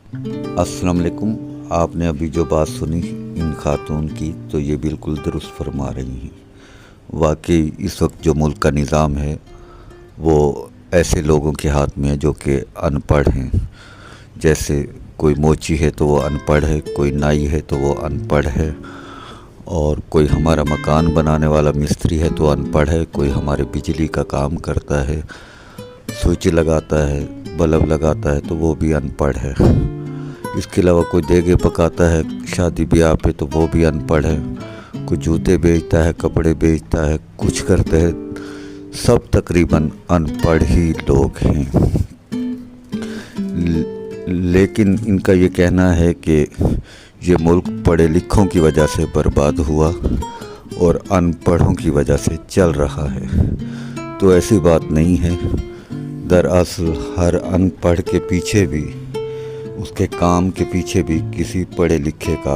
अस्सलाम वालेकुम। आपने अभी जो बात सुनी इन खातून की, तो ये बिल्कुल दुरुस्त फरमा रही हैं। वाकई इस वक्त जो मुल्क का निज़ाम है वो ऐसे लोगों के हाथ में है जो कि अनपढ़ हैं। जैसे कोई मोची है तो वो अनपढ़ है, कोई नाई है तो वो अनपढ़ है, और कोई हमारा मकान बनाने वाला मिस्त्री है तो अनपढ़ है, कोई हमारे बिजली का काम करता है, स्विच लगाता है, बल्ब लगाता है तो वो भी अनपढ़ है। इसके अलावा कोई देगे पकाता है शादी ब्याह पे तो वो भी अनपढ़ है। कोई जूते बेचता है, कपड़े बेचता है, कुछ करते हैं, सब तकरीबन अनपढ़ ही लोग हैं। लेकिन इनका ये कहना है कि ये मुल्क पढ़े लिखों की वजह से बर्बाद हुआ और अनपढ़ों की वजह से चल रहा है। तो ऐसी बात नहीं है। दरअसल हर अनपढ़ के पीछे भी, उसके काम के पीछे भी किसी पढ़े लिखे का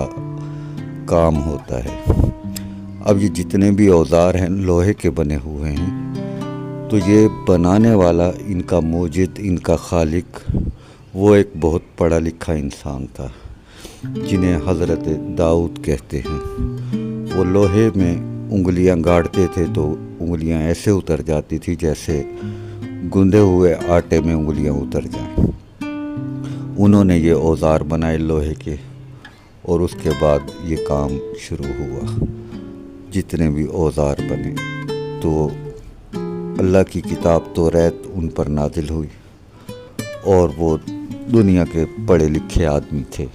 काम होता है। अब ये जितने भी औजार हैं लोहे के बने हुए हैं, तो ये बनाने वाला, इनका मोजिद, इनका खालिक, वो एक बहुत पढ़ा लिखा इंसान था जिन्हें हज़रत दाऊद कहते हैं। वो लोहे में उंगलियां गाड़ते थे तो उंगलियां ऐसे उतर जाती थी जैसे गूंदे हुए आटे में उंगलियां उतर जाएं। उन्होंने ये औजार बनाए लोहे के, और उसके बाद ये काम शुरू हुआ। जितने भी औजार बने तो अल्लाह की किताब तौरात उन पर नाजिल हुई, और वो दुनिया के पढ़े लिखे आदमी थे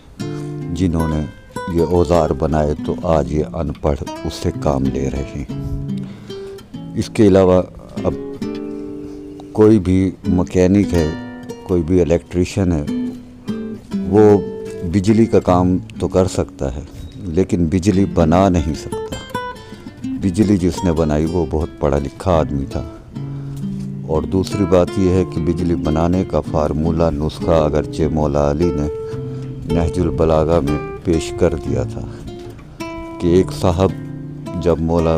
जिन्होंने ये औजार बनाए, तो आज ये अनपढ़ उससे काम ले रहे हैं। इसके अलावा अब कोई भी मैकेनिक है, कोई भी इलेक्ट्रिशियन है, वो बिजली का काम तो कर सकता है लेकिन बिजली बना नहीं सकता। बिजली जिसने बनाई वो बहुत पढ़ा लिखा आदमी था। और दूसरी बात यह है कि बिजली बनाने का फार्मूला, नुस्खा अगरचे मौला अली ने नहजुल बलागा में पेश कर दिया था कि एक साहब जब मौला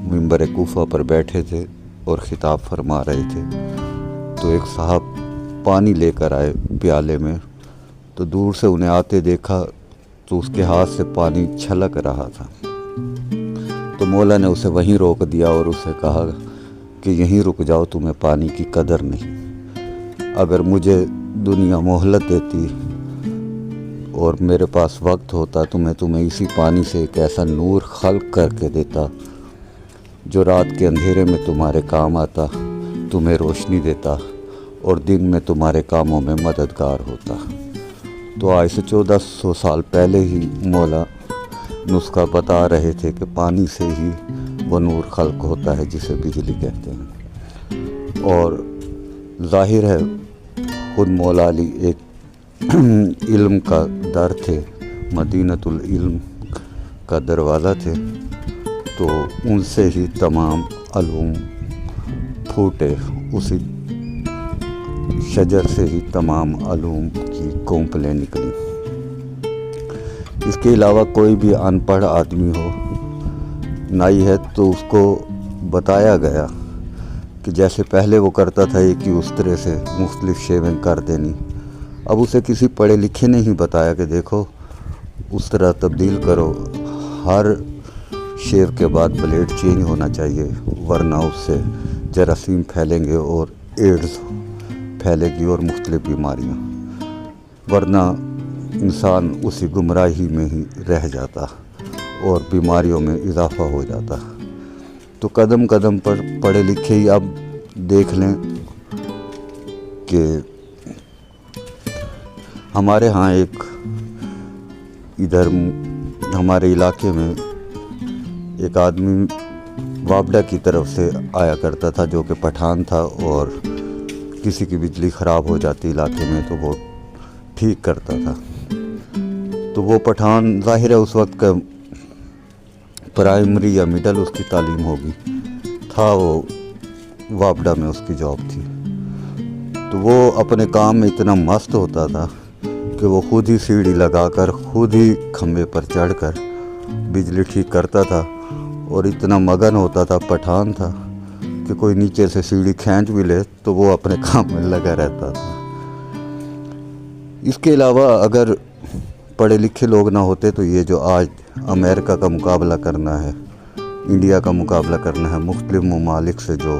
मिंबर कूफा पर बैठे थे और ख़िताब फरमा रहे थे, तो एक साहब पानी लेकर आए प्याले में, तो दूर से उन्हें आते देखा तो उसके हाथ से पानी छलक रहा था। तो मौला ने उसे वहीं रोक दिया और उसे कहा कि यहीं रुक जाओ, तुम्हें पानी की कदर नहीं। अगर मुझे दुनिया मोहलत देती और मेरे पास वक्त होता तो मैं तुम्हें इसी पानी से एक ऐसा नूर खल्क करके देता जो रात के अंधेरे में तुम्हारे काम आता, तुम्हें रोशनी देता और दिन में तुम्हारे कामों में मददगार होता। तो आज से 1400 साल पहले ही मौला नुस्खा बता रहे थे कि पानी से ही वो नूर खल्क होता है जिसे बिजली कहते हैं। और जाहिर है खुद मौला अली एक इल्म का दर थे, मदीनतुल इल्म का दरवाज़ा थे, तो उनसे ही तमाम अलूम फूटे, उसी शजर से ही तमाम अलूम की कोंपलें निकली। इसके अलावा कोई भी अनपढ़ आदमी हो, नाई है, तो उसको बताया गया कि जैसे पहले वो करता था एक ही उस्तरे से मुख्तलिफ शेवें कर देनी, अब उसे किसी पढ़े लिखे ने ही बताया कि देखो उस्तरा तब्दील करो, हर शेव के बाद ब्लेड चेंज होना चाहिए, वरना उससे जरासीम फैलेंगे और एड्स फैलेगी और मुख्तलिफ बीमारियाँ, वरना इंसान उसी गुमराही में ही रह जाता और बीमारियों में इजाफ़ा हो जाता। तो कदम कदम पर पढ़े लिखे ही अब देख लें कि हमारे यहाँ एक इधर हमारे इलाके में एक आदमी वापडा की तरफ से आया करता था जो कि पठान था, और किसी की बिजली ख़राब हो जाती इलाके में तो वो ठीक करता था। तो वो पठान ज़ाहिर है उस वक्त का प्राइमरी या मिडल उसकी तालीम होगी था, वो वापडा में उसकी जॉब थी। तो वो अपने काम में इतना मस्त होता था कि वो खुद ही सीढ़ी लगाकर, खुद ही खंबे पर चढ़कर बिजली ठीक करता था, और इतना मगन होता था, पठान था, कि कोई नीचे से सीढ़ी खींच भी ले तो वो अपने काम में लगा रहता था। इसके अलावा अगर पढ़े लिखे लोग ना होते तो ये जो आज अमेरिका का मुकाबला करना है, इंडिया का मुकाबला करना है मुख्तलिफ ममालिक से, जो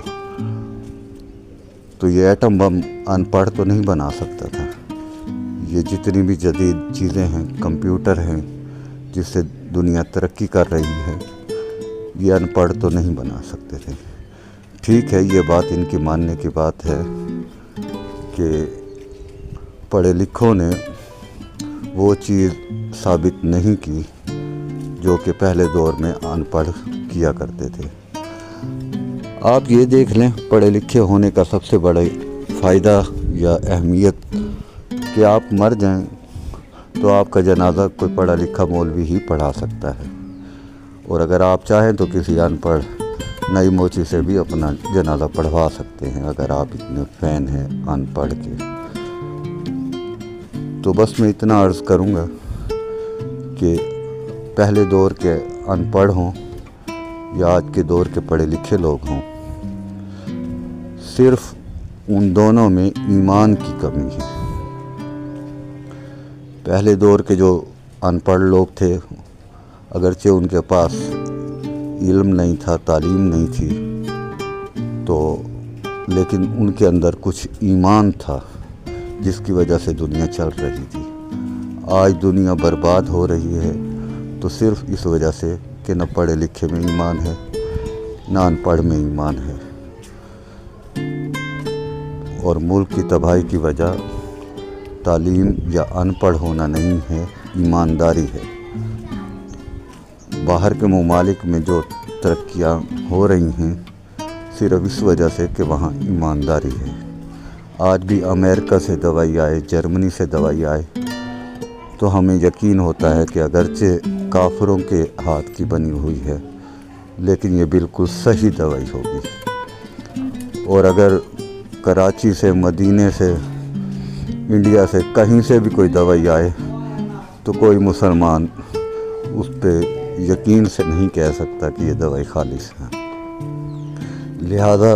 तो ये एटम बम अनपढ़ तो नहीं बना सकता था। ये जितनी भी जदीद चीज़ें हैं, कंप्यूटर हैं जिससे दुनिया तरक्की कर रही है, ये अनपढ़ तो नहीं बना सकते थे। ठीक है, ये बात इनकी मानने की बात है कि पढ़े लिखों ने वो चीज़ साबित नहीं की जो कि पहले दौर में अनपढ़ किया करते थे। आप ये देख लें, पढ़े लिखे होने का सबसे बड़ा फ़ायदा या अहमियत कि आप मर जाएं तो आपका जनाजा कोई पढ़ा लिखा मौलवी ही पढ़ा सकता है, और अगर आप चाहें तो किसी अनपढ़ नई मोची से भी अपना जनाजा पढ़वा सकते हैं, अगर आप इतने फ़ैन हैं अनपढ़ के। तो बस मैं इतना अर्ज़ करूँगा कि पहले दौर के अनपढ़ हों या आज के दौर के पढ़े लिखे लोग हों, सिर्फ उन दोनों में ईमान की कमी है। पहले दौर के जो अनपढ़ लोग थे, अगरचे उनके पास इल्म नहीं था, तालीम नहीं थी, तो लेकिन उनके अंदर कुछ ईमान था जिसकी वजह से दुनिया चल रही थी। आज दुनिया बर्बाद हो रही है तो सिर्फ इस वजह से कि न पढ़े लिखे में ईमान है, न अनपढ़ में ईमान है, और मुल्क की तबाही की वजह तालीम या अनपढ़ होना नहीं है, ईमानदारी है। बाहर के ममालिक में जो तरक्कियाँ हो रही हैं सिर्फ इस वजह से कि वहाँ ईमानदारी है। आज भी अमेरिका से दवाई आए, जर्मनी से दवाई आए तो हमें यकीन होता है कि अगरचे काफिरों के हाथ की बनी हुई है लेकिन ये बिल्कुल सही दवाई होगी। और अगर कराची से, मदीने से, इंडिया से, कहीं से भी कोई दवाई आए तो कोई मुसलमान उस पर यकीन से नहीं कह सकता कि ये दवाई खालिस है। लिहाजा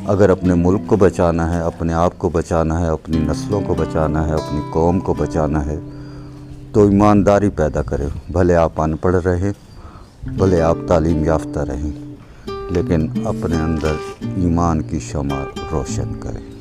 अगर अपने मुल्क को बचाना है, अपने आप को बचाना है, अपनी नस्लों को बचाना है, अपनी कौम को बचाना है, तो ईमानदारी पैदा करें। भले आप अनपढ़ रहें, भले आप तालीम याफ्ता रहें, लेकिन अपने अंदर ईमान की शमा रोशन करें।